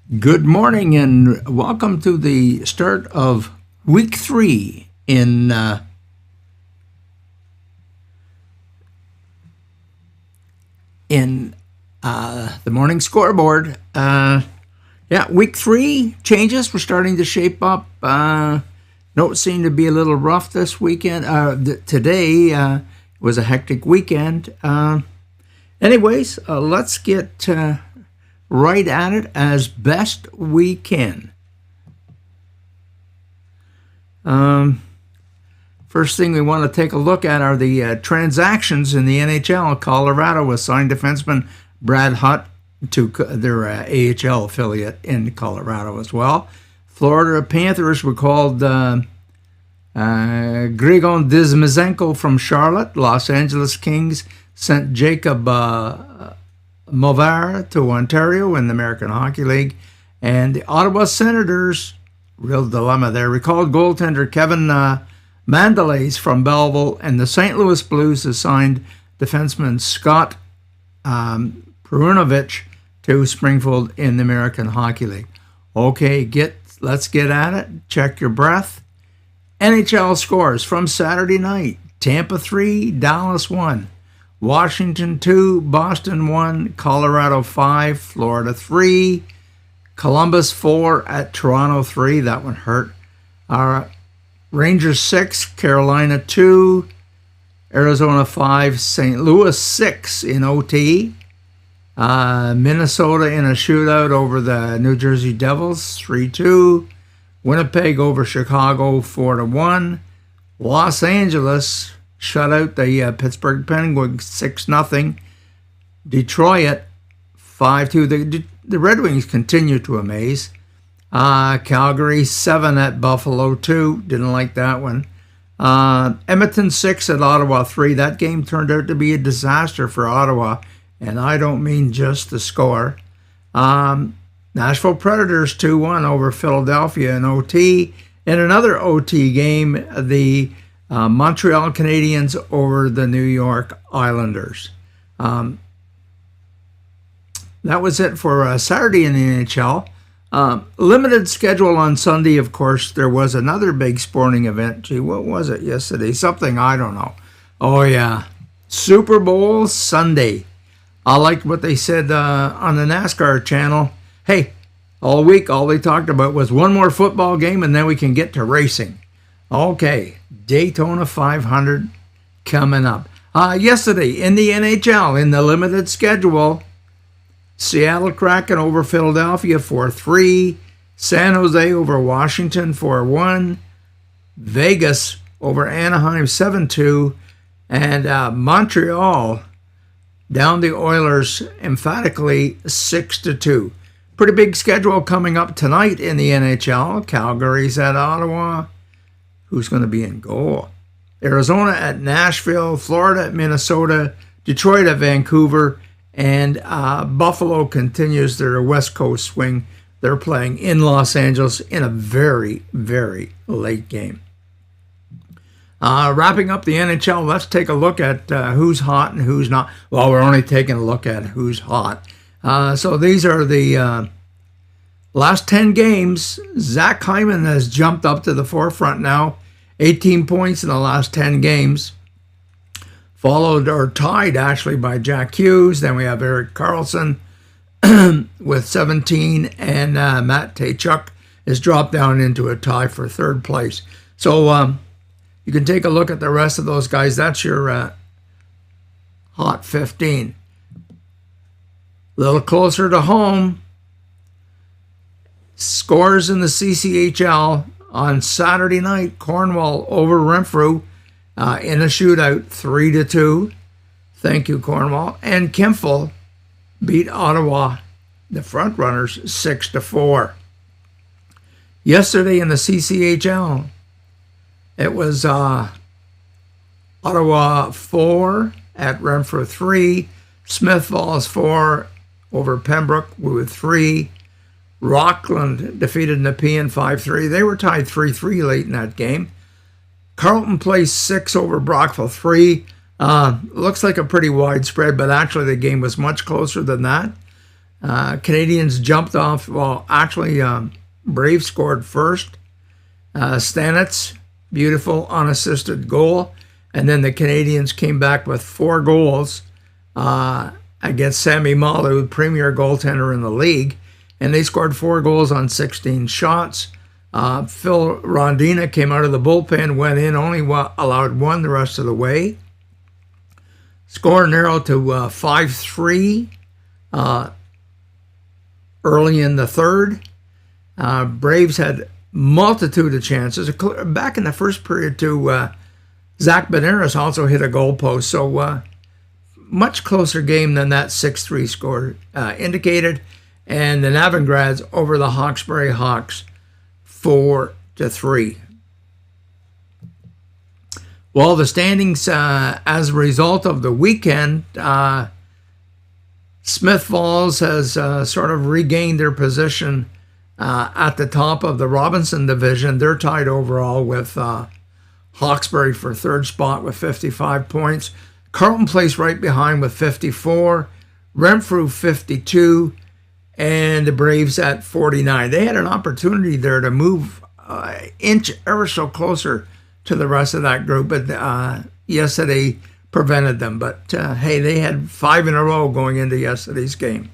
Good morning and welcome to the start of week 3 in the Morning Scoreboard. Week 3 changes. We're starting to shape up. Don't seem to be a little rough this weekend. Today was a hectic weekend. Let's get right at it as best we can. First thing we want to take a look at are the transactions in the NHL. Colorado assigned defenseman Brad Hutt to their AHL affiliate in Colorado as well. Florida Panthers were called Grigor Dizmazenko from Charlotte. Los Angeles Kings sent Jacob Movar to Ontario in the American Hockey League. And the Ottawa Senators, real dilemma there, recalled goaltender Kevin Mandelays from Belleville, and the St. Louis Blues assigned defenseman Scott Perunovich to Springfield in the American Hockey League. Okay, let's get at it. Check your breath. NHL scores from Saturday night. Tampa 3, Dallas 1. Washington 2, Boston 1, Colorado 5, Florida 3, Columbus 4 at Toronto 3. That one hurt. Rangers 6, Carolina 2, Arizona 5, St. Louis 6 in OT. Minnesota in a shootout over the New Jersey Devils 3-2. Winnipeg over Chicago 4-1. Los Angeles shut out the Pittsburgh Penguins 6-0. Detroit 5-2. The Red Wings continue to amaze. Calgary 7 at Buffalo 2. Didn't like that one. Edmonton 6 at Ottawa 3. That game turned out to be a disaster for Ottawa, and I don't mean just the score. Nashville Predators 2-1 over Philadelphia in OT. In another OT game, the Montreal Canadiens over the New York Islanders. That was it for Saturday in the NHL. Limited schedule on Sunday, of course. There was another big sporting event. Gee, what was it yesterday? Something I don't know. Oh, yeah. Super Bowl Sunday. I liked what they said on the NASCAR channel. Hey, all week, all they talked about was one more football game, and then we can get to racing. Okay, Daytona 500 coming up. Yesterday in the NHL, in the limited schedule, Seattle Kraken over Philadelphia 4-3, San Jose over Washington 4-1, Vegas over Anaheim 7-2, and Montreal down the Oilers emphatically 6-2. Pretty big schedule coming up tonight in the NHL. Calgary's at Ottawa. Who's going to be in goal? Arizona at Nashville, Florida at Minnesota, Detroit at Vancouver, and Buffalo continues their West Coast swing. They're playing in Los Angeles in a very, very late game. Wrapping up the NHL, let's take a look at who's hot and who's not. Well, we're only taking a look at who's hot. So these are the last 10 games. Zach Hyman has jumped up to the forefront now. 18 points in the last 10 games. Followed or tied actually by Jack Hughes. Then we have Erik Karlsson with 17. And Matt Tkachuk is dropped down into a tie for third place. So you can take a look at the rest of those guys. That's your hot 15. A little closer to home. Scores in the CCHL on Saturday night. Cornwall over Renfrew in a shootout, 3-2. Thank you, Cornwall. And Kempfel beat Ottawa, the front runners, 6-4. Yesterday in the CCHL, it was Ottawa 4 at Renfrew 3. Smith Falls 4 over Pembroke with 3. Rockland defeated Nepean 5-3. They were tied 3-3 late in that game. Carleton placed 6 over Brockville 3. Looks like a pretty wide spread, but actually the game was much closer than that. Canadians jumped off. Well, actually, Braves scored first. Stanitz, beautiful unassisted goal. And then the Canadians came back with 4 goals against Sammy Malu, premier goaltender in the league. And they scored 4 goals on 16 shots. Phil Rondina came out of the bullpen, went in, only allowed 1 the rest of the way. Score narrowed to 5-3 early in the third. Braves had multitude of chances. Back in the first period, too, Zach Benares also hit a goal post. So much closer game than that 6-3 score indicated. And the Navangrads over the Hawkesbury Hawks 4-3. Well, the standings as a result of the weekend, Smith Falls has sort of regained their position at the top of the Robinson division. They're tied overall with Hawkesbury for third spot with 55 points. Carlton placed right behind with 54. Renfrew 52. And the Braves at 49. They had an opportunity there to move inch ever so closer to the rest of that group, but yesterday prevented them. But hey, they had 5 in a row going into yesterday's game.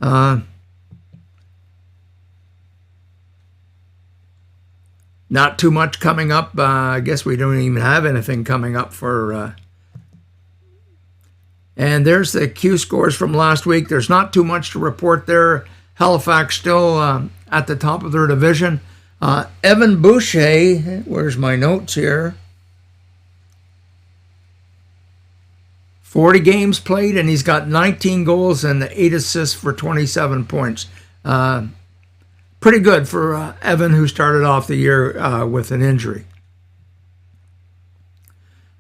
Not too much coming up. I guess we don't even have anything coming up for... And there's the Q scores from last week. There's not too much to report there. Halifax still at the top of their division. Evan Boucher, where's my notes here? 40 games played, and he's got 19 goals and 8 assists for 27 points. Pretty good for Evan, who started off the year with an injury.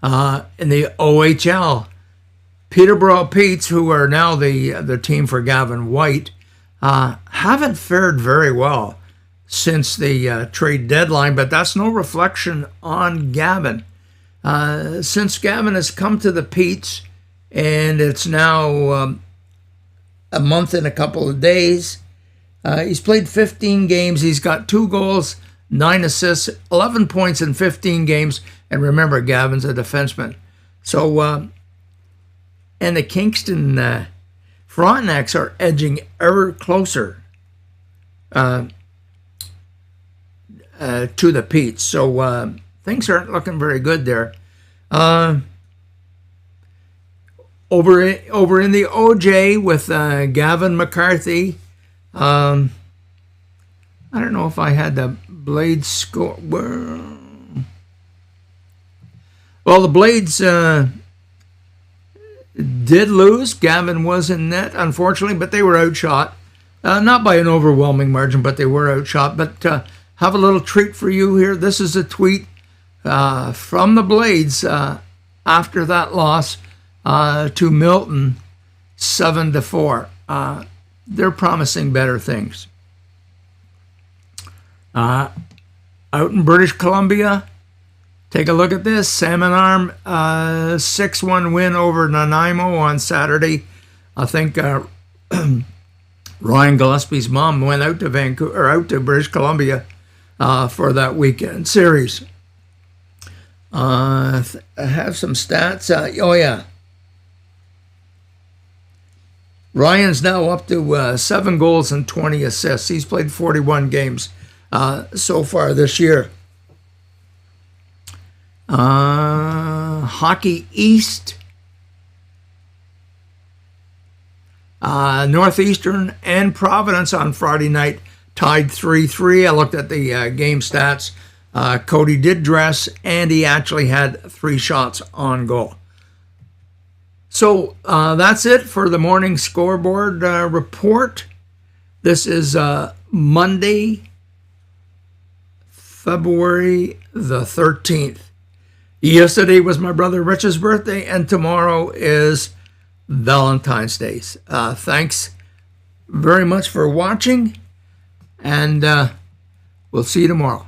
In the OHL, Peterborough Petes, who are now the team for Gavin White, haven't fared very well since the trade deadline, but that's no reflection on Gavin. Since Gavin has come to the Petes, and it's now a month and a couple of days, he's played 15 games. He's got 2 goals, 9 assists, 11 points in 15 games. And remember, Gavin's a defenseman. So, and the Kingston Frontenacs are edging ever closer to the Petes. So things aren't looking very good there. Over in the OJ with Gavin McCarthy. I don't know if I had the Blades score. Well, the Blades did lose. Gavin was in net, unfortunately, but they were outshot. Not by an overwhelming margin, but they were outshot. But have a little treat for you here. This is a tweet from the Blades after that loss to Milton, 7-4. They're promising better things. Out in British Columbia, take a look at this. Salmon Arm 6-1 win over Nanaimo on Saturday. I think Ryan Gillespie's mom went out to British Columbia for that weekend series. I have some stats. Oh yeah, Ryan's now up to 7 goals and 20 assists. He's played 41 games so far this year. Hockey East, Northeastern and Providence on Friday night tied 3-3. I looked at the game stats. Cody did dress, and he actually had 3 shots on goal. So that's it for the morning scoreboard report. This is Monday, February the 13th. Yesterday was my brother Rich's birthday, and tomorrow is Valentine's Day. Thanks very much for watching, and we'll see you tomorrow.